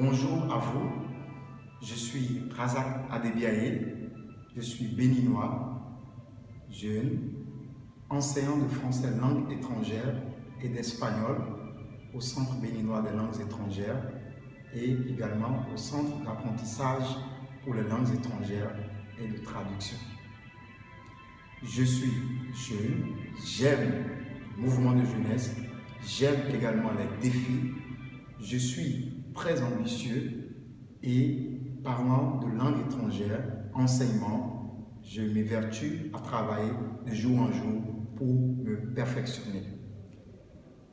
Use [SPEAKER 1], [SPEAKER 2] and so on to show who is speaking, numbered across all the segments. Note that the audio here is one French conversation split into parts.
[SPEAKER 1] Bonjour à vous, je suis Razak Adebiaye, je suis béninois, jeune, enseignant de français langue étrangère et d'espagnol au Centre béninois des langues étrangères et également au Centre d'apprentissage pour les langues étrangères et de traduction. Je suis jeune, j'aime le mouvement de jeunesse, j'aime également les défis, je suis très ambitieux et parlant de langue étrangère, enseignement, je m'évertue à travailler de jour en jour pour me perfectionner.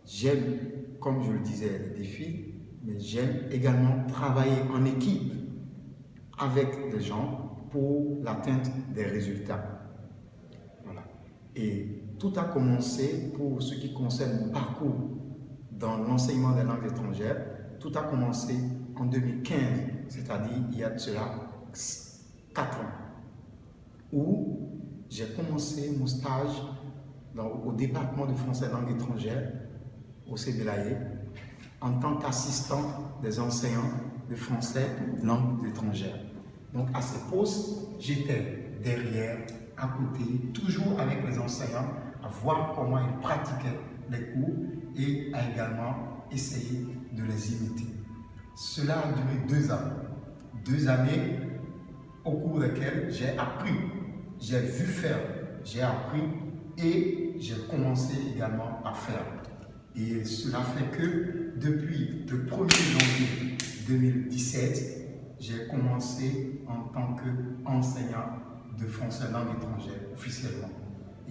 [SPEAKER 1] J'aime, comme je le disais, les défis, mais j'aime également travailler en équipe avec des gens pour l'atteinte des résultats. Voilà. Et tout a commencé pour ce qui concerne mon parcours dans l'enseignement des langues étrangères. Tout a commencé en 2015, c'est-à-dire il y a de cela 4 ans, où j'ai commencé mon stage au département de français langue étrangère au CBLAE en tant qu'assistant des enseignants de français langue étrangère. Donc à ce poste, j'étais derrière, à côté, toujours avec les enseignants, à voir comment ils pratiquaient les cours et à également essayer de les imiter. Cela a duré 2 ans. 2 années au cours desquelles j'ai appris, j'ai vu faire, j'ai appris et j'ai commencé également à faire. Et cela fait que depuis le 1er janvier 2017, j'ai commencé en tant qu'enseignant de français langue étrangère officiellement.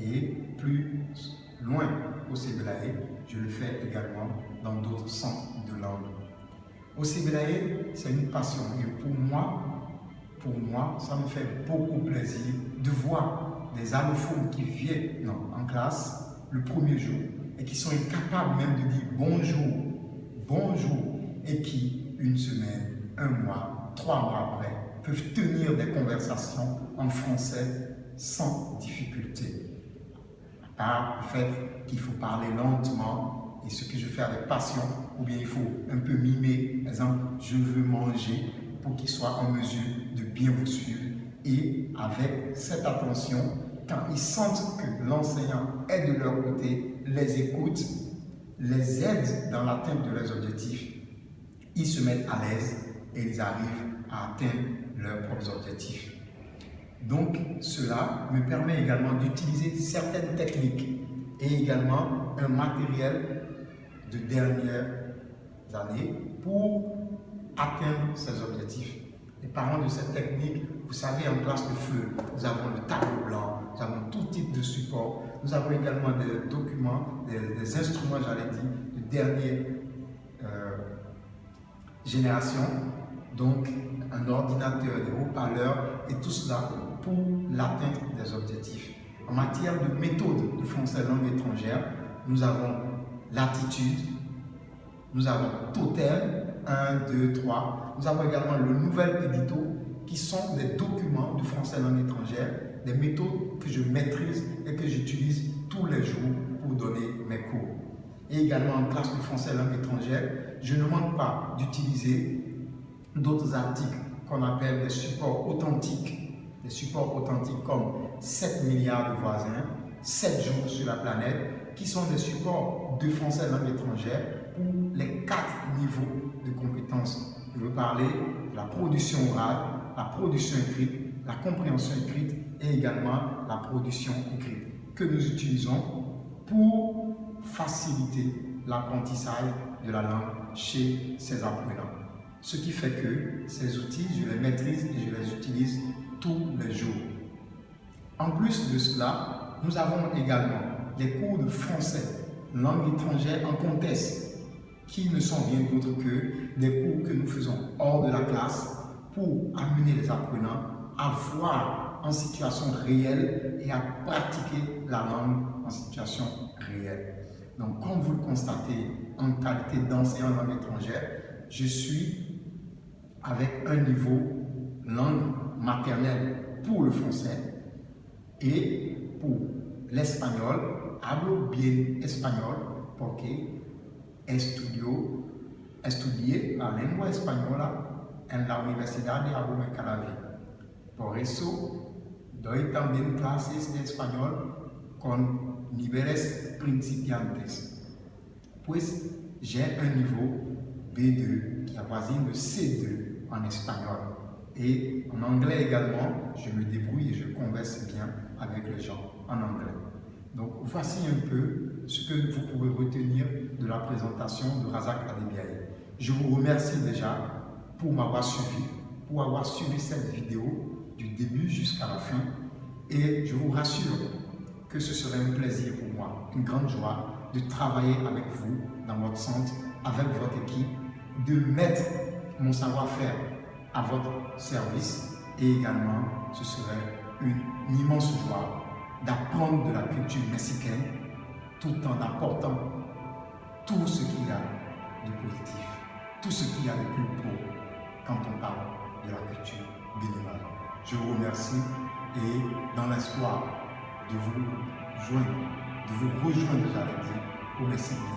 [SPEAKER 1] Et plus loin au CBLAE, je le fais également dans d'autres centres de langue. Au CBLAE, c'est une passion et pour moi, ça me fait beaucoup plaisir de voir des allophones qui viennent en classe le premier jour et qui sont incapables même de dire bonjour et qui, une semaine, 1 mois, 3 mois après, peuvent tenir des conversations en français sans difficulté. À part le fait qu'il faut parler lentement et ce que je fais avec passion, ou bien il faut un peu mimer, par exemple, je veux manger pour qu'ils soient en mesure de bien vous suivre et avec cette attention, quand ils sentent que l'enseignant est de leur côté, les écoute, les aide dans l'atteinte de leurs objectifs, ils se mettent à l'aise et ils arrivent à atteindre leurs propres objectifs. Donc, cela me permet également d'utiliser certaines techniques et également un matériel de dernières années pour atteindre ces objectifs. Et parlant de cette technique, vous savez, en classe de FLE, nous avons le tableau blanc, nous avons tout type de support, nous avons également des documents, des instruments, j'allais dire, de dernière génération, donc un ordinateur, des haut-parleurs et tout cela pour l'atteinte des objectifs. En matière de méthode de français langue étrangère, nous avons l'attitude, nous avons Totem, 1, 2, 3. Nous avons également le nouvel édito qui sont des documents de français langue étrangère, des méthodes que je maîtrise et que j'utilise tous les jours pour donner mes cours. Et également en classe de français langue étrangère, je ne manque pas d'utiliser d'autres articles qu'on appelle des supports authentiques. Des supports authentiques comme 7 milliards de voisins, 7 jours sur la planète, qui sont des supports de français langue étrangère pour les 4 niveaux de compétences. Je veux parler de la production orale, la production écrite, la compréhension écrite et également la production écrite que nous utilisons pour faciliter l'apprentissage de la langue chez ces apprenants. Ce qui fait que ces outils, je les maîtrise et je les utilise tous les jours. En plus de cela, nous avons également des cours de français, langue étrangère en contexte, qui ne sont rien d'autre que des cours que nous faisons hors de la classe pour amener les apprenants à voir en situation réelle et à pratiquer la langue en situation réelle. Donc, comme vous le constatez, en qualité d'enseignant de langue étrangère, je suis avec un niveau langue maternelle pour le français et pour l'espagnol, hablo bien espagnol porque estudio estudié la lengua española en la Universidad de Abu Calavi. Por eso, doy también clases de español con niveles principiantes. Pues j'ai un niveau B2 qui avoisine le C2 en espagnol. Et en anglais également, je me débrouille et je converse bien avec les gens en anglais. Donc voici un peu ce que vous pouvez retenir de la présentation de Razak Adebiaye. Je vous remercie déjà pour m'avoir suivi, pour avoir suivi cette vidéo du début jusqu'à la fin. Et je vous rassure que ce serait un plaisir pour moi, une grande joie de travailler avec vous dans votre centre, avec votre équipe, de mettre mon savoir-faire à votre service et également ce serait une immense joie d'apprendre de la culture mexicaine tout en apportant tout ce qu'il y a de positif, tout ce qu'il y a de plus beau quand on parle de la culture béninoise. Je vous remercie et dans l'espoir de vous rejoindre, j'allais dire, au Mexique.